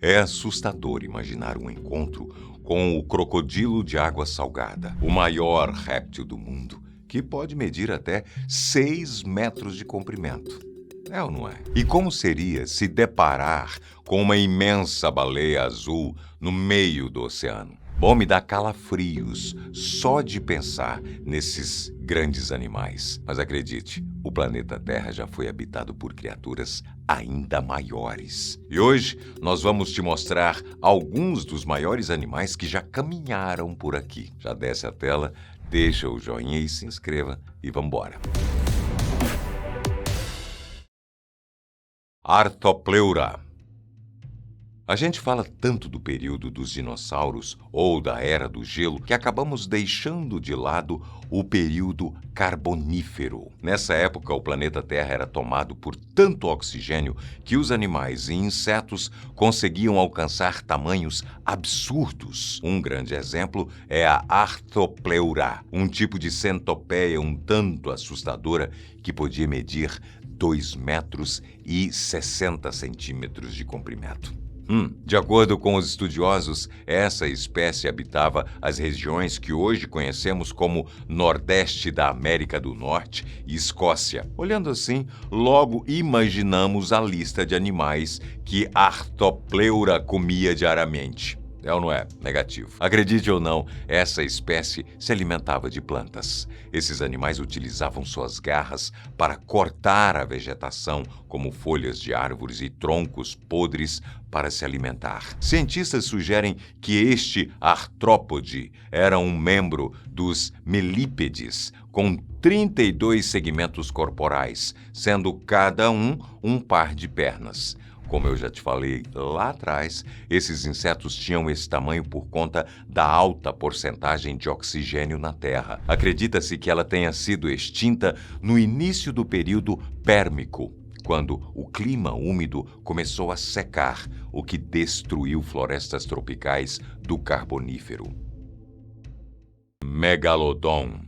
É assustador imaginar um encontro com o crocodilo de água salgada, o maior réptil do mundo, que pode medir até 6 metros de comprimento. É ou não é? E como seria se deparar com uma imensa baleia azul no meio do oceano? Bom, me dá calafrios só de pensar nesses grandes animais. Mas acredite, o planeta Terra já foi habitado por criaturas ainda maiores. E hoje nós vamos te mostrar alguns dos maiores animais que já caminharam por aqui. Já desce a tela, deixa o joinha e se inscreva e vambora. Arthopleura. A gente fala tanto do período dos dinossauros ou da Era do Gelo que acabamos deixando de lado o período Carbonífero. Nessa época, o planeta Terra era tomado por tanto oxigênio que os animais e insetos conseguiam alcançar tamanhos absurdos. Um grande exemplo é a Arthopleura, um tipo de centopeia um tanto assustadora que podia medir 2 metros e 60 centímetros de comprimento. De acordo com os estudiosos, essa espécie habitava as regiões que hoje conhecemos como Nordeste da América do Norte e Escócia. Olhando assim, logo imaginamos a lista de animais que Arthopleura comia diariamente. É ou não é? Negativo. Acredite ou não, essa espécie se alimentava de plantas. Esses animais utilizavam suas garras para cortar a vegetação, como folhas de árvores e troncos podres, para se alimentar. Cientistas sugerem que este artrópode era um membro dos melípedes, com 32 segmentos corporais, sendo cada um par de pernas. Como eu já te falei lá atrás, esses insetos tinham esse tamanho por conta da alta porcentagem de oxigênio na Terra. Acredita-se que ela tenha sido extinta no início do período Pérmico, quando o clima úmido começou a secar, o que destruiu florestas tropicais do Carbonífero. Megalodon.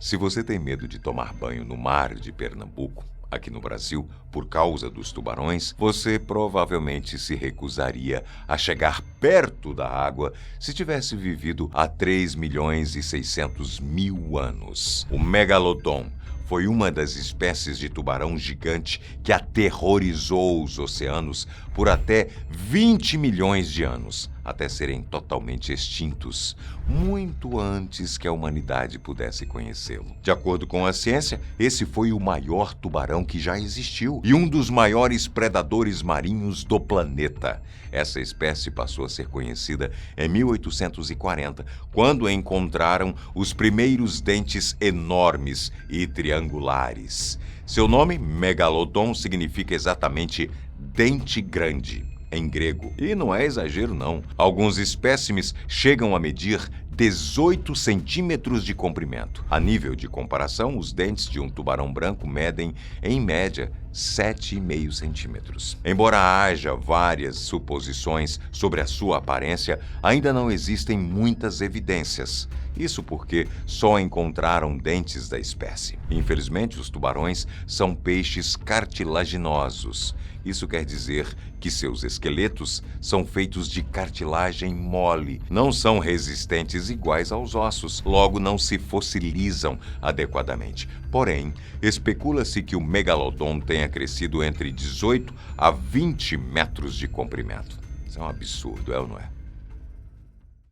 Se você tem medo de tomar banho no mar de Pernambuco, aqui no Brasil, por causa dos tubarões, você provavelmente se recusaria a chegar perto da água se tivesse vivido há 3.600.000 anos. O Megalodon foi uma das espécies de tubarão gigante que aterrorizou os oceanos por até 20 milhões de anos, até serem totalmente extintos, muito antes que a humanidade pudesse conhecê-lo. De acordo com a ciência, esse foi o maior tubarão que já existiu e um dos maiores predadores marinhos do planeta. Essa espécie passou a ser conhecida em 1840, quando encontraram os primeiros dentes enormes e triangulares. Seu nome, Megalodon, significa exatamente dente grande, em grego. E não é exagero, não. Alguns espécimes chegam a medir 18 centímetros de comprimento. A nível de comparação, os dentes de um tubarão branco medem, em média, 7,5 centímetros. Embora haja várias suposições sobre a sua aparência, ainda não existem muitas evidências. Isso porque só encontraram dentes da espécie. Infelizmente, os tubarões são peixes cartilaginosos. Isso quer dizer que seus esqueletos são feitos de cartilagem mole, não são resistentes iguais aos ossos, logo não se fossilizam adequadamente. Porém, especula-se que o megalodon tenha crescido entre 18 a 20 metros de comprimento. Isso é um absurdo, é ou não é?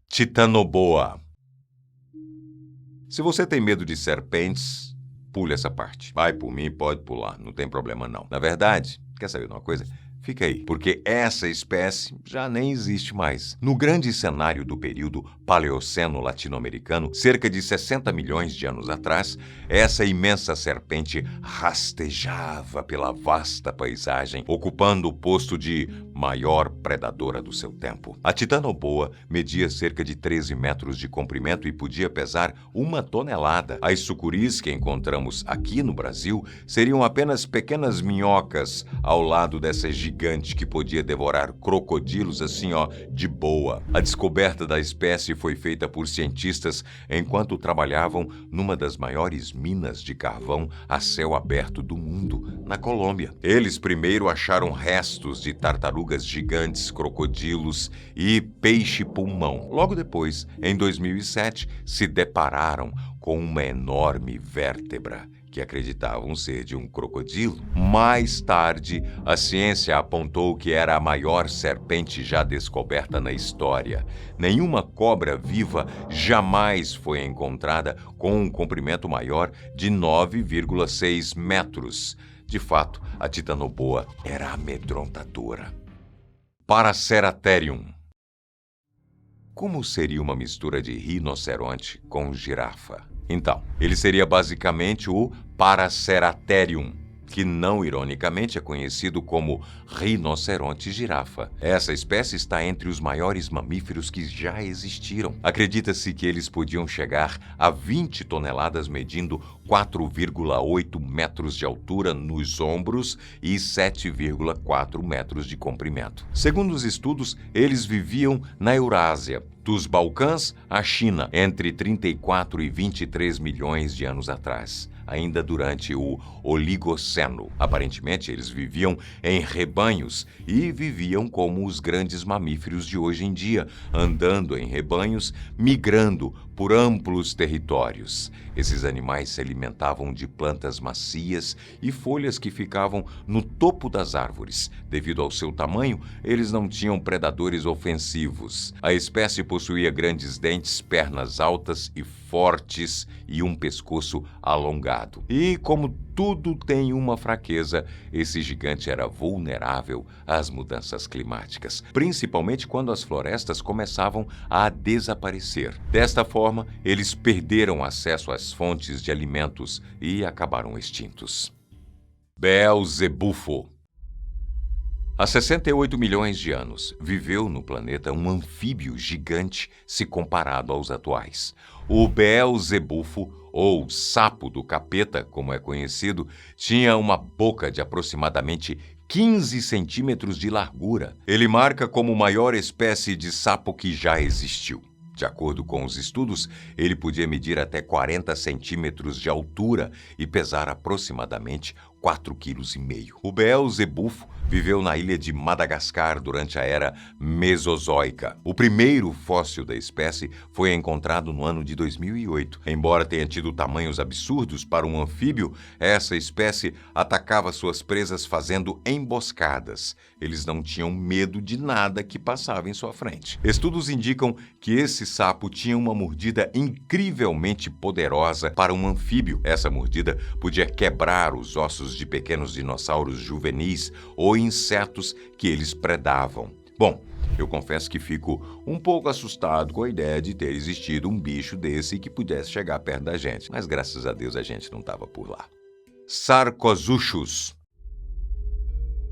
Titanoboa. Se você tem medo de serpentes, pule essa parte. Vai por mim, pode pular, não tem problema não. Na verdade, quer saber de uma coisa? Fica aí, porque essa espécie já nem existe mais. No grande cenário do período Paleoceno latino-americano, cerca de 60 milhões de anos atrás, essa imensa serpente rastejava pela vasta paisagem, ocupando o posto de maior predadora do seu tempo. A Titanoboa media cerca de 13 metros de comprimento e podia pesar 1 tonelada. As sucuris que encontramos aqui no Brasil seriam apenas pequenas minhocas ao lado dessa gigante que podia devorar crocodilos assim, de boa. A descoberta da espécie foi feita por cientistas enquanto trabalhavam numa das maiores minas de carvão a céu aberto do mundo, na Colômbia. Eles primeiro acharam restos de tartarugas tartarugas gigantes, crocodilos e peixe-pulmão. Logo depois, em 2007, se depararam com uma enorme vértebra que acreditavam ser de um crocodilo. Mais tarde, a ciência apontou que era a maior serpente já descoberta na história. Nenhuma cobra viva jamais foi encontrada com um comprimento maior de 9,6 metros. De fato, a Titanoboa era amedrontadora. Paraceratherium. Como seria uma mistura de rinoceronte com girafa? Então, ele seria basicamente o Paraceratherium, que não ironicamente é conhecido como rinoceronte-girafa. Essa espécie está entre os maiores mamíferos que já existiram. Acredita-se que eles podiam chegar a 20 toneladas, medindo 4,8 metros de altura nos ombros e 7,4 metros de comprimento. Segundo os estudos, eles viviam na Eurásia, dos Balcãs à China, entre 34 e 23 milhões de anos atrás, ainda durante o Oligoceno. Aparentemente, eles viviam em rebanhos e viviam como os grandes mamíferos de hoje em dia, andando em rebanhos, migrando por amplos territórios. Esses animais se alimentavam de plantas macias e folhas que ficavam no topo das árvores. Devido ao seu tamanho, eles não tinham predadores ofensivos. A espécie possuía grandes dentes, pernas altas e fortes e um pescoço alongado. E como tudo tem uma fraqueza, esse gigante era vulnerável às mudanças climáticas, principalmente quando as florestas começavam a desaparecer. Desta forma, eles perderam acesso às fontes de alimentos e acabaram extintos. Beelzebufo. Há 68 milhões de anos, viveu no planeta um anfíbio gigante se comparado aos atuais. O Beelzebufo, ou sapo do capeta, como é conhecido, tinha uma boca de aproximadamente 15 centímetros de largura. Ele marca como a maior espécie de sapo que já existiu. De acordo com os estudos, ele podia medir até 40 centímetros de altura e pesar aproximadamente 4,5 kg. O Beelzebufo viveu na ilha de Madagascar durante a era Mesozoica. O primeiro fóssil da espécie foi encontrado no ano de 2008. Embora tenha tido tamanhos absurdos para um anfíbio, essa espécie atacava suas presas fazendo emboscadas. Eles não tinham medo de nada que passava em sua frente. Estudos indicam que esse sapo tinha uma mordida incrivelmente poderosa para um anfíbio. Essa mordida podia quebrar os ossos de pequenos dinossauros juvenis ou insetos que eles predavam. Bom, eu confesso que fico um pouco assustado com a ideia de ter existido um bicho desse que pudesse chegar perto da gente, mas graças a Deus a gente não estava por lá. Sarcosuchus.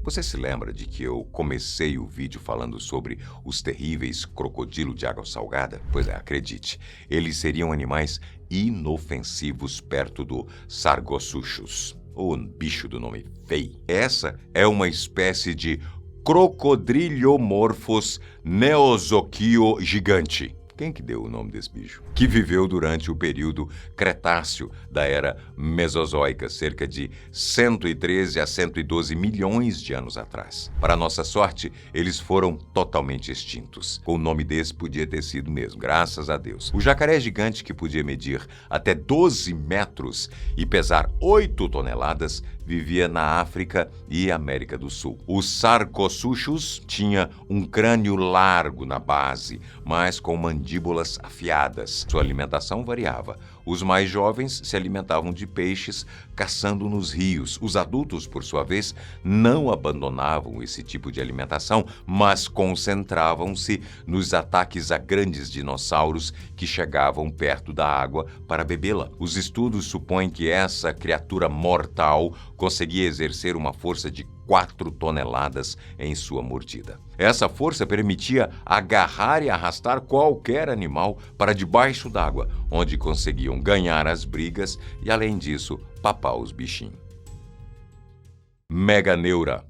Você se lembra de que eu comecei o vídeo falando sobre os terríveis crocodilos de água salgada? Pois é, acredite, eles seriam animais inofensivos perto do Sarcosuchus, ou bicho do nome feio. Essa é uma espécie de Crocodiliomorphos neozoquio gigante. Quem que deu o nome desse bicho? Que viveu durante o período Cretáceo da era Mesozoica, cerca de 113 a 112 milhões de anos atrás. Para nossa sorte, eles foram totalmente extintos. O nome desse podia ter sido mesmo, graças a Deus. O jacaré gigante, que podia medir até 12 metros e pesar 8 toneladas, vivia na África e América do Sul. O Sarcosuchus tinha um crânio largo na base, mas com mandíbulas afiadas. Sua alimentação variava. Os mais jovens se alimentavam de peixes, caçando nos rios. Os adultos, por sua vez, não abandonavam esse tipo de alimentação, mas concentravam-se nos ataques a grandes dinossauros que chegavam perto da água para bebê-la. Os estudos supõem que essa criatura mortal conseguia exercer uma força de 4 toneladas em sua mordida. Essa força permitia agarrar e arrastar qualquer animal para debaixo d'água, onde conseguiam ganhar as brigas e, além disso, papar os bichinhos. Meganeura.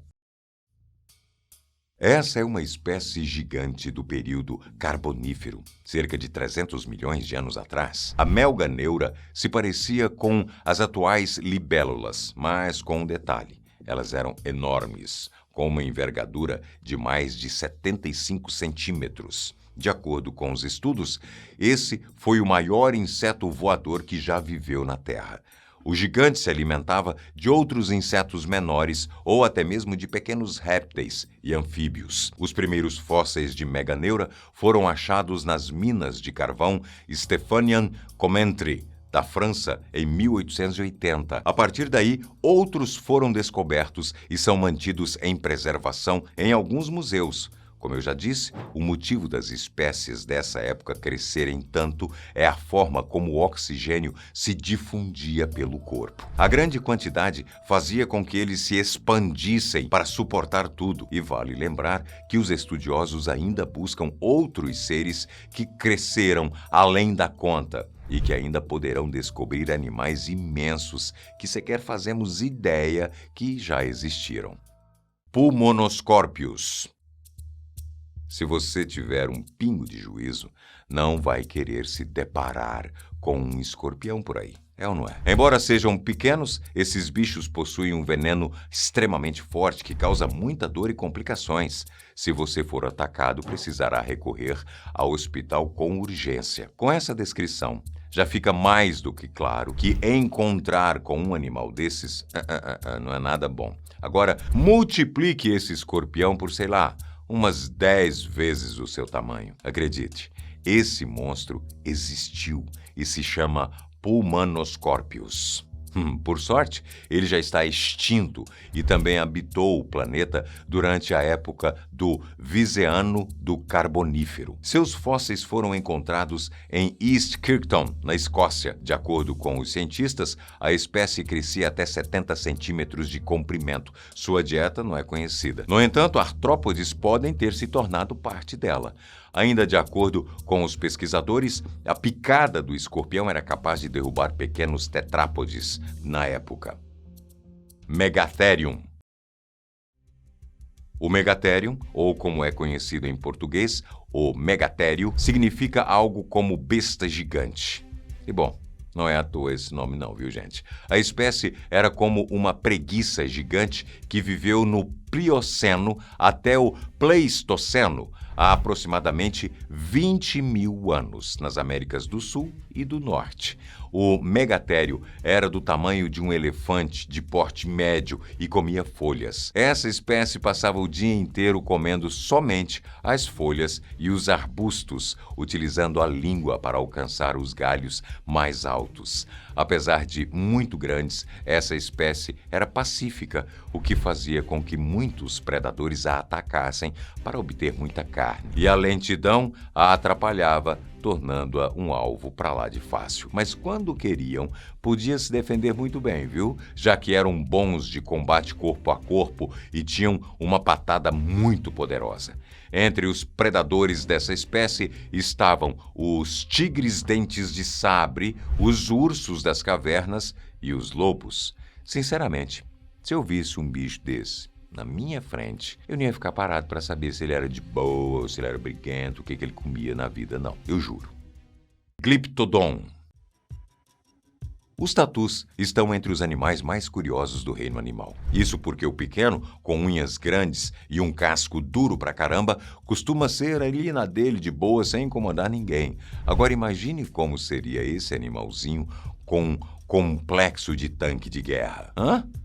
Essa é uma espécie gigante do período Carbonífero, cerca de 300 milhões de anos atrás. A Meganeura se parecia com as atuais libélulas, mas com um detalhe. Elas eram enormes, com uma envergadura de mais de 75 centímetros. De acordo com os estudos, esse foi o maior inseto voador que já viveu na Terra. O gigante se alimentava de outros insetos menores ou até mesmo de pequenos répteis e anfíbios. Os primeiros fósseis de Meganeura foram achados nas minas de carvão Stephanian Comentry, da França, em 1880. A partir daí, outros foram descobertos e são mantidos em preservação em alguns museus. Como eu já disse, o motivo das espécies dessa época crescerem tanto é a forma como o oxigênio se difundia pelo corpo. A grande quantidade fazia com que eles se expandissem para suportar tudo. E vale lembrar que os estudiosos ainda buscam outros seres que cresceram além da conta e que ainda poderão descobrir animais imensos que sequer fazemos ideia que já existiram. Pulmonoscorpius. Se você tiver um pingo de juízo, não vai querer se deparar com um escorpião por aí. É ou não é? Embora sejam pequenos, esses bichos possuem um veneno extremamente forte que causa muita dor e complicações. Se você for atacado, precisará recorrer ao hospital com urgência. Com essa descrição, já fica mais do que claro que encontrar com um animal desses não é nada bom. Agora, multiplique esse escorpião por, sei lá, umas 10 vezes o seu tamanho. Acredite, esse monstro existiu e se chama Pulmonoscorpius. Por sorte, ele já está extinto e também habitou o planeta durante a época do Viseano do Carbonífero. Seus fósseis foram encontrados em East Kirkton, na Escócia. De acordo com os cientistas, a espécie crescia até 70 centímetros de comprimento. Sua dieta não é conhecida. No entanto, artrópodes podem ter se tornado parte dela. Ainda de acordo com os pesquisadores, a picada do escorpião era capaz de derrubar pequenos tetrápodes na época. Megatherium. O Megatherium, ou como é conhecido em português, o megatério, significa algo como besta gigante. E bom, não é à toa esse nome não, viu, gente? A espécie era como uma preguiça gigante que viveu no Plioceno até o Pleistoceno, há aproximadamente 20 mil anos, nas Américas do Sul e do Norte. O megatério era do tamanho de um elefante de porte médio e comia folhas. Essa espécie passava o dia inteiro comendo somente as folhas e os arbustos, utilizando a língua para alcançar os galhos mais altos. Apesar de muito grandes, essa espécie era pacífica, o que fazia com que muitos predadores a atacassem para obter muita carne. E a lentidão a atrapalhava, tornando-a um alvo para lá de fácil. Mas quando queriam, podia se defender muito bem, viu? Já que eram bons de combate corpo a corpo e tinham uma patada muito poderosa. Entre os predadores dessa espécie estavam os tigres dentes de sabre, os ursos das cavernas e os lobos. Sinceramente, se eu visse um bicho desse na minha frente, eu não ia ficar parado para saber se ele era de boa ou se ele era briguento, o que ele comia na vida, não, eu juro. Glyptodon. Os tatus estão entre os animais mais curiosos do reino animal. Isso porque o pequeno, com unhas grandes e um casco duro pra caramba, costuma ser ali na dele de boa sem incomodar ninguém. Agora imagine como seria esse animalzinho com um complexo de tanque de guerra.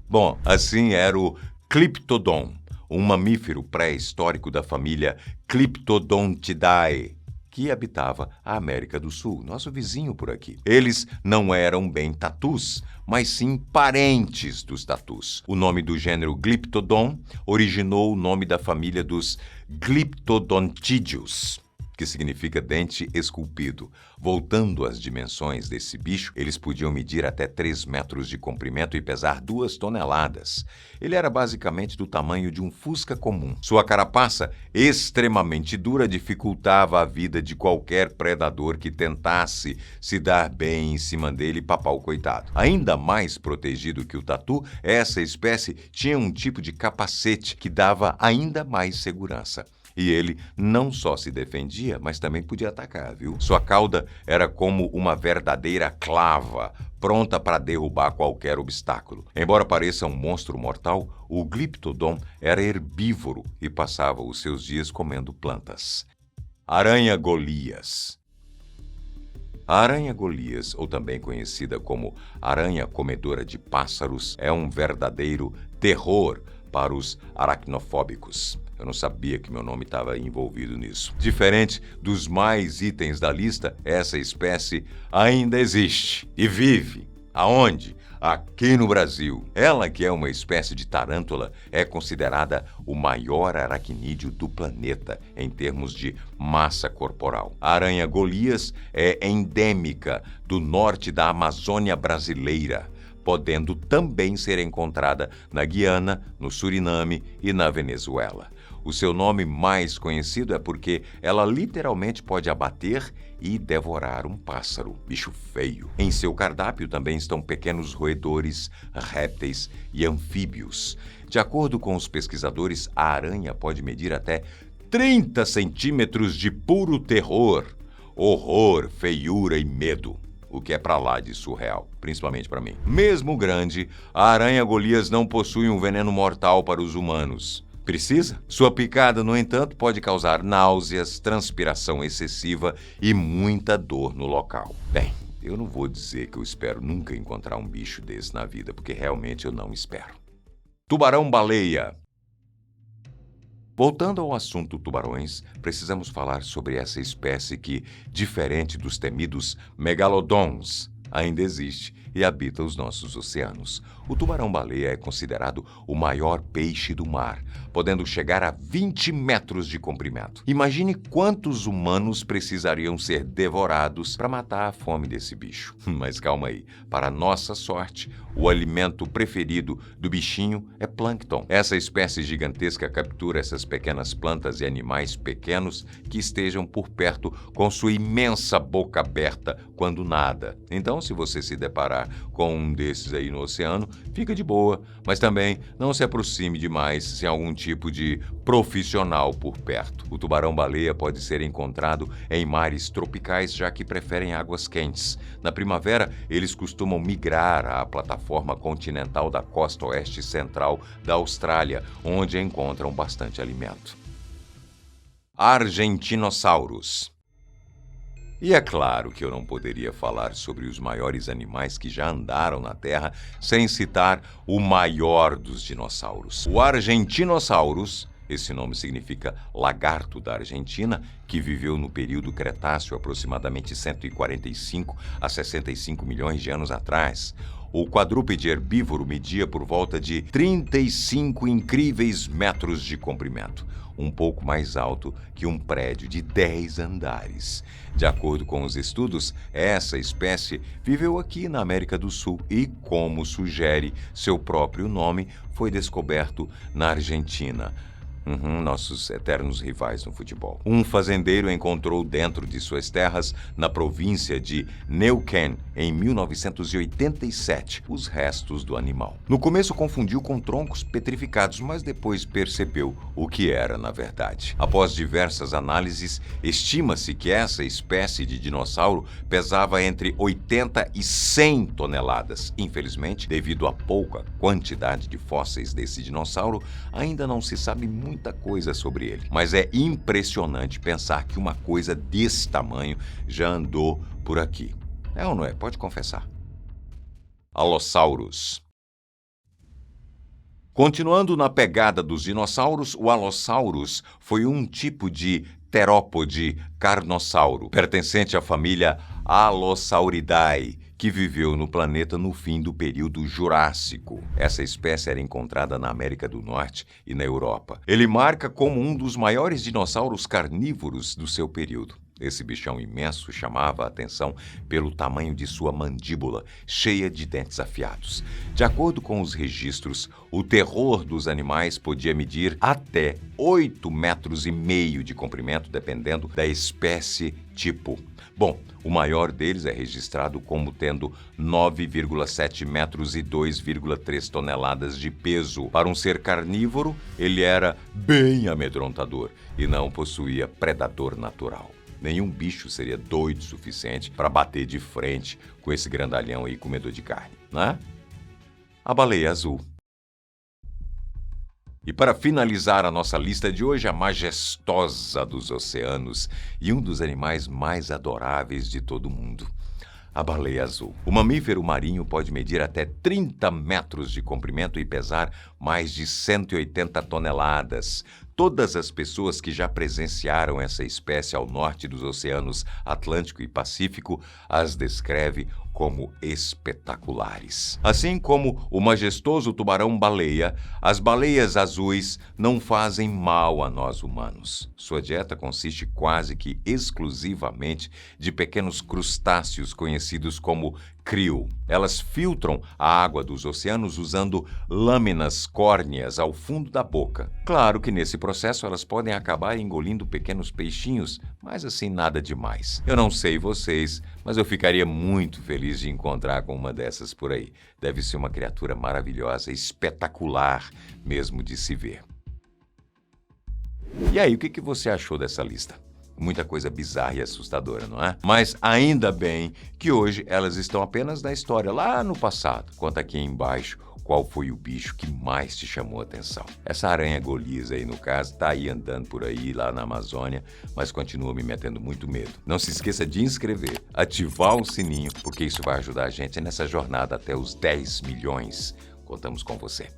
Bom, assim era o Glyptodon, um mamífero pré-histórico da família Glyptodontidae, que habitava a América do Sul, nosso vizinho por aqui. Eles não eram bem tatus, mas sim parentes dos tatus. O nome do gênero Glyptodon originou o nome da família dos Glyptodontidius, que significa dente esculpido. Voltando às dimensões desse bicho, eles podiam medir até 3 metros de comprimento e pesar 2 toneladas. Ele era basicamente do tamanho de um fusca comum. Sua carapaça, extremamente dura, dificultava a vida de qualquer predador que tentasse se dar bem em cima dele e papar o coitado. Ainda mais protegido que o tatu, essa espécie tinha um tipo de capacete que dava ainda mais segurança. E ele não só se defendia, mas também podia atacar, viu? Sua cauda era como uma verdadeira clava, pronta para derrubar qualquer obstáculo. Embora pareça um monstro mortal, o Glyptodon era herbívoro e passava os seus dias comendo plantas. Aranha Golias. A aranha Golias, ou também conhecida como aranha comedora de pássaros, é um verdadeiro terror para os aracnofóbicos. Eu não sabia que meu nome estava envolvido nisso. Diferente dos mais itens da lista, essa espécie ainda existe e vive. Aonde? Aqui no Brasil. Ela, que é uma espécie de tarântula, é considerada o maior aracnídeo do planeta em termos de massa corporal. A aranha Golias é endêmica do norte da Amazônia brasileira, podendo também ser encontrada na Guiana, no Suriname e na Venezuela. O seu nome mais conhecido é porque ela literalmente pode abater e devorar um pássaro, bicho feio. Em seu cardápio também estão pequenos roedores, répteis e anfíbios. De acordo com os pesquisadores, a aranha pode medir até 30 centímetros de puro terror, horror, feiura e medo. O que é pra lá de surreal, principalmente pra mim. Mesmo grande, a aranha Golias não possui um veneno mortal para os humanos. Precisa? Sua picada, no entanto, pode causar náuseas, transpiração excessiva e muita dor no local. Bem, eu não vou dizer que eu espero nunca encontrar um bicho desse na vida, porque realmente eu não espero. Tubarão-baleia. Voltando ao assunto tubarões, precisamos falar sobre essa espécie que, diferente dos temidos megalodons, ainda existe e habita os nossos oceanos. O tubarão-baleia é considerado o maior peixe do mar, podendo chegar a 20 metros de comprimento. Imagine quantos humanos precisariam ser devorados para matar a fome desse bicho. Mas calma aí, para nossa sorte, o alimento preferido do bichinho é plâncton. Essa espécie gigantesca captura essas pequenas plantas e animais pequenos que estejam por perto com sua imensa boca aberta quando nada. Então, se você se deparar com um desses aí no oceano, fica de boa, mas também não se aproxime demais sem algum tipo de profissional por perto. O tubarão-baleia pode ser encontrado em mares tropicais, já que preferem águas quentes. Na primavera, eles costumam migrar à plataforma continental da costa oeste central da Austrália, onde encontram bastante alimento. Argentinossauros. E é claro que eu não poderia falar sobre os maiores animais que já andaram na Terra sem citar o maior dos dinossauros. O Argentinossauros, esse nome significa lagarto da Argentina, que viveu no período Cretáceo aproximadamente 145 a 65 milhões de anos atrás. O quadrúpede herbívoro media por volta de 35 incríveis metros de comprimento, um pouco mais alto que um prédio de 10 andares. De acordo com os estudos, essa espécie viveu aqui na América do Sul e, como sugere seu próprio nome, foi descoberto na Argentina. Nossos eternos rivais no futebol. Um fazendeiro encontrou dentro de suas terras, na província de Neuquén, em 1987, os restos do animal. No começo confundiu com troncos petrificados, mas depois percebeu o que era na verdade. Após diversas análises, estima-se que essa espécie de dinossauro pesava entre 80 e 100 toneladas. Infelizmente, devido à pouca quantidade de fósseis desse dinossauro, ainda não se sabe muita coisa sobre ele. Mas é impressionante pensar que uma coisa desse tamanho já andou por aqui. É ou não é? Pode confessar. Alossauros. Continuando na pegada dos dinossauros, o Allosaurus foi um tipo de terópode carnossauro, pertencente à família Allosauridae, que viveu no planeta no fim do período Jurássico. Essa espécie era encontrada na América do Norte e na Europa. Ele marca como um dos maiores dinossauros carnívoros do seu período. Esse bichão imenso chamava a atenção pelo tamanho de sua mandíbula, cheia de dentes afiados. De acordo com os registros, o terror dos animais podia medir até 8,5 metros de comprimento, dependendo da espécie tipo. Bom, o maior deles é registrado como tendo 9,7 metros e 2,3 toneladas de peso. Para um ser carnívoro, ele era bem amedrontador e não possuía predador natural. Nenhum bicho seria doido o suficiente para bater de frente com esse grandalhão aí comedor de carne, né? A baleia azul. E para finalizar a nossa lista de hoje, a majestosa dos oceanos e um dos animais mais adoráveis de todo o mundo, a baleia azul. O mamífero marinho pode medir até 30 metros de comprimento e pesar mais de 180 toneladas. Todas as pessoas que já presenciaram essa espécie ao norte dos oceanos Atlântico e Pacífico as descreve como espetaculares. Assim como o majestoso tubarão-baleia, as baleias azuis não fazem mal a nós humanos. Sua dieta consiste quase que exclusivamente de pequenos crustáceos conhecidos como krill. Elas filtram a água dos oceanos usando lâminas córneas ao fundo da boca. Claro que nesse processo elas podem acabar engolindo pequenos peixinhos, mas assim nada demais. Eu não sei vocês, mas eu ficaria muito feliz de encontrar com uma dessas por aí. Deve ser uma criatura maravilhosa, espetacular mesmo de se ver. E aí, o que você achou dessa lista? Muita coisa bizarra e assustadora, não é? Mas ainda bem que hoje elas estão apenas na história, lá no passado. Conta aqui embaixo qual foi o bicho que mais te chamou a atenção. Essa aranha Golias aí, no caso, tá aí andando por aí, lá na Amazônia, mas continua me metendo muito medo. Não se esqueça de inscrever, ativar o sininho, porque isso vai ajudar a gente nessa jornada até os 10 milhões. Contamos com você.